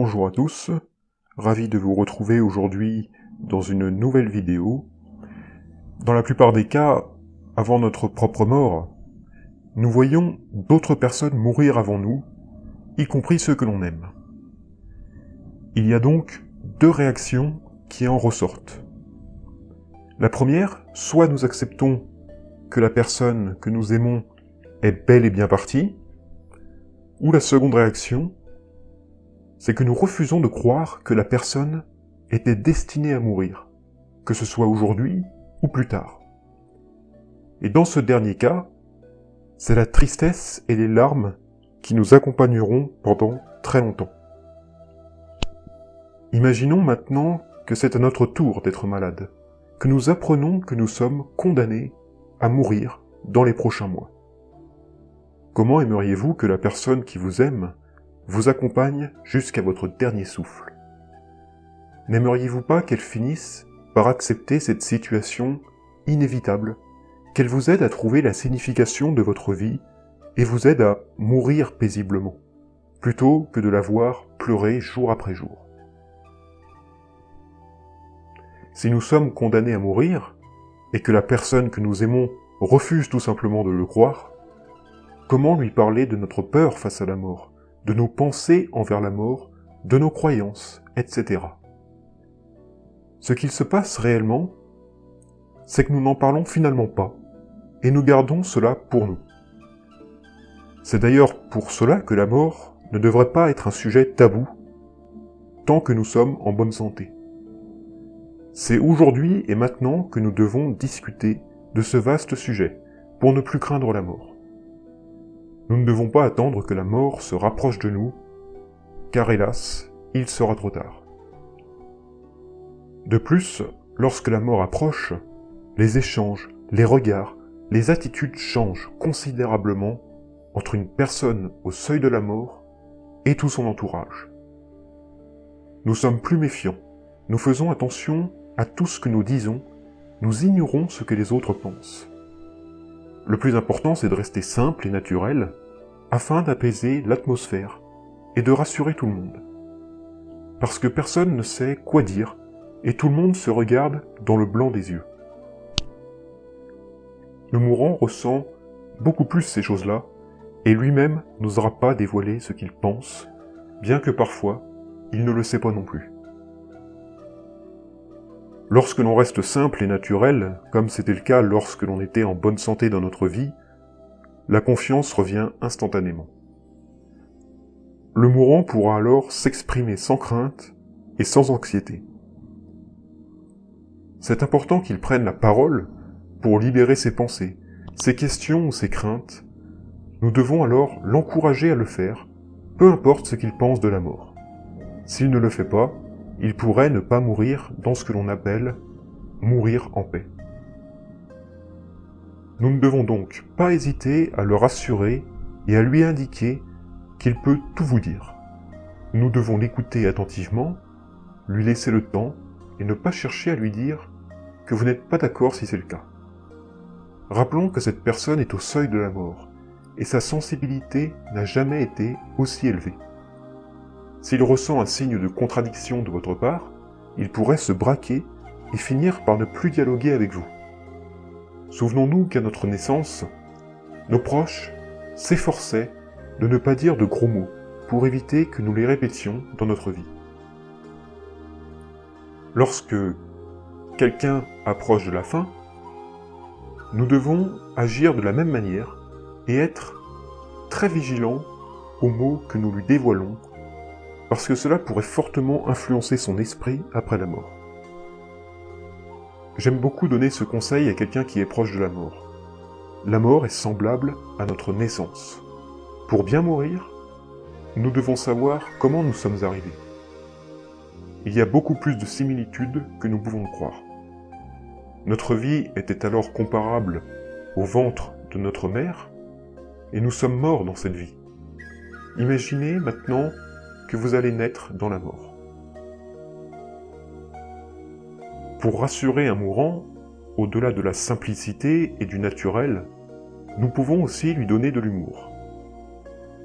Bonjour à tous, ravi de vous retrouver aujourd'hui dans une nouvelle vidéo. Dans la plupart des cas, avant notre propre mort, nous voyons d'autres personnes mourir avant nous, y compris ceux que l'on aime. Il y a donc deux réactions qui en ressortent. La première, soit nous acceptons que la personne que nous aimons est bel et bien partie, ou la seconde réaction, c'est que nous refusons de croire que la personne était destinée à mourir, que ce soit aujourd'hui ou plus tard. Et dans ce dernier cas, c'est la tristesse et les larmes qui nous accompagneront pendant très longtemps. Imaginons maintenant que c'est à notre tour d'être malade, que nous apprenons que nous sommes condamnés à mourir dans les prochains mois. Comment aimeriez-vous que la personne qui vous aime vous accompagne jusqu'à votre dernier souffle? N'aimeriez-vous pas qu'elle finisse par accepter cette situation inévitable, qu'elle vous aide à trouver la signification de votre vie et vous aide à mourir paisiblement, plutôt que de la voir pleurer jour après jour? Si nous sommes condamnés à mourir, et que la personne que nous aimons refuse tout simplement de le croire, comment lui parler de notre peur face à la mort, de nos pensées envers la mort, de nos croyances, etc. Ce qu'il se passe réellement, c'est que nous n'en parlons finalement pas, et nous gardons cela pour nous. C'est d'ailleurs pour cela que la mort ne devrait pas être un sujet tabou, tant que nous sommes en bonne santé. C'est aujourd'hui et maintenant que nous devons discuter de ce vaste sujet, pour ne plus craindre la mort. Nous ne devons pas attendre que la mort se rapproche de nous, car hélas, il sera trop tard. De plus, lorsque la mort approche, les échanges, les regards, les attitudes changent considérablement entre une personne au seuil de la mort et tout son entourage. Nous sommes plus méfiants, nous faisons attention à tout ce que nous disons, nous ignorons ce que les autres pensent. Le plus important, c'est de rester simple et naturel, afin d'apaiser l'atmosphère et de rassurer tout le monde. Parce que personne ne sait quoi dire, et tout le monde se regarde dans le blanc des yeux. Le mourant ressent beaucoup plus ces choses-là, et lui-même n'osera pas dévoiler ce qu'il pense, bien que parfois, il ne le sait pas non plus. Lorsque l'on reste simple et naturel, comme c'était le cas lorsque l'on était en bonne santé dans notre vie, la confiance revient instantanément. Le mourant pourra alors s'exprimer sans crainte et sans anxiété. C'est important qu'il prenne la parole pour libérer ses pensées, ses questions ou ses craintes. Nous devons alors l'encourager à le faire, peu importe ce qu'il pense de la mort. S'il ne le fait pas, il pourrait ne pas mourir dans ce que l'on appelle « mourir en paix ». Nous ne devons donc pas hésiter à le rassurer et à lui indiquer qu'il peut tout vous dire. Nous devons l'écouter attentivement, lui laisser le temps et ne pas chercher à lui dire que vous n'êtes pas d'accord si c'est le cas. Rappelons que cette personne est au seuil de la mort et sa sensibilité n'a jamais été aussi élevée. S'il ressent un signe de contradiction de votre part, il pourrait se braquer et finir par ne plus dialoguer avec vous. Souvenons-nous qu'à notre naissance, nos proches s'efforçaient de ne pas dire de gros mots pour éviter que nous les répétions dans notre vie. Lorsque quelqu'un approche de la fin, nous devons agir de la même manière et être très vigilants aux mots que nous lui dévoilons, parce que cela pourrait fortement influencer son esprit après la mort. J'aime beaucoup donner ce conseil à quelqu'un qui est proche de la mort. La mort est semblable à notre naissance. Pour bien mourir, nous devons savoir comment nous sommes arrivés. Il y a beaucoup plus de similitudes que nous pouvons le croire. Notre vie était alors comparable au ventre de notre mère, et nous sommes morts dans cette vie. Imaginez maintenant que vous allez naître dans la mort. Pour rassurer un mourant, au-delà de la simplicité et du naturel, nous pouvons aussi lui donner de l'humour.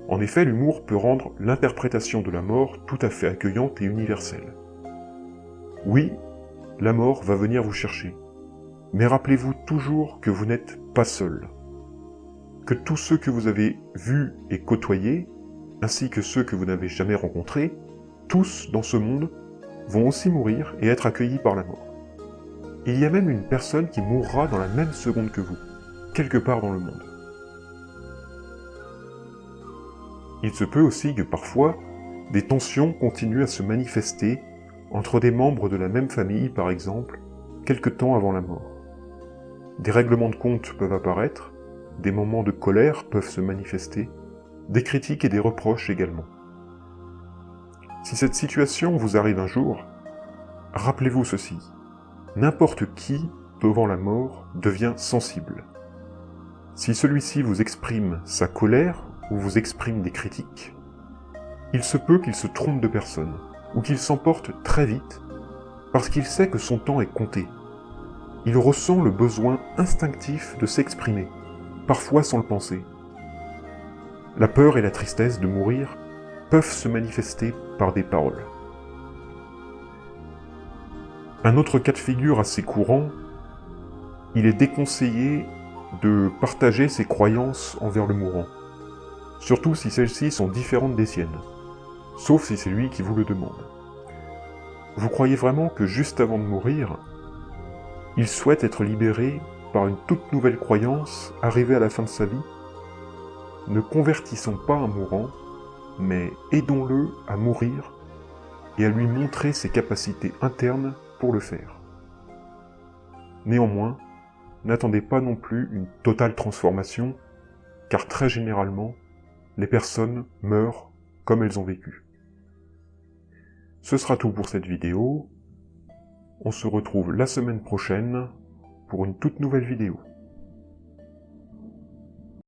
En effet, l'humour peut rendre l'interprétation de la mort tout à fait accueillante et universelle. Oui, la mort va venir vous chercher, mais rappelez-vous toujours que vous n'êtes pas seul, que tous ceux que vous avez vus et côtoyés, ainsi que ceux que vous n'avez jamais rencontrés, tous dans ce monde vont aussi mourir et être accueillis par la mort. Il y a même une personne qui mourra dans la même seconde que vous, quelque part dans le monde. Il se peut aussi que parfois, des tensions continuent à se manifester entre des membres de la même famille, par exemple, quelque temps avant la mort. Des règlements de compte peuvent apparaître, des moments de colère peuvent se manifester, des critiques et des reproches également. Si cette situation vous arrive un jour, rappelez-vous ceci. N'importe qui, devant la mort, devient sensible. Si celui-ci vous exprime sa colère ou vous exprime des critiques, il se peut qu'il se trompe de personne, ou qu'il s'emporte très vite, parce qu'il sait que son temps est compté. Il ressent le besoin instinctif de s'exprimer, parfois sans le penser. La peur et la tristesse de mourir peuvent se manifester par des paroles. Un autre cas de figure assez courant, il est déconseillé de partager ses croyances envers le mourant, surtout si celles-ci sont différentes des siennes, sauf si c'est lui qui vous le demande. Vous croyez vraiment que juste avant de mourir, il souhaite être libéré par une toute nouvelle croyance arrivée à la fin de sa vie? Ne convertissons pas un mourant, mais aidons-le à mourir et à lui montrer ses capacités internes pour le faire. Néanmoins, n'attendez pas non plus une totale transformation, car très généralement, les personnes meurent comme elles ont vécu. Ce sera tout pour cette vidéo. On se retrouve la semaine prochaine pour une toute nouvelle vidéo.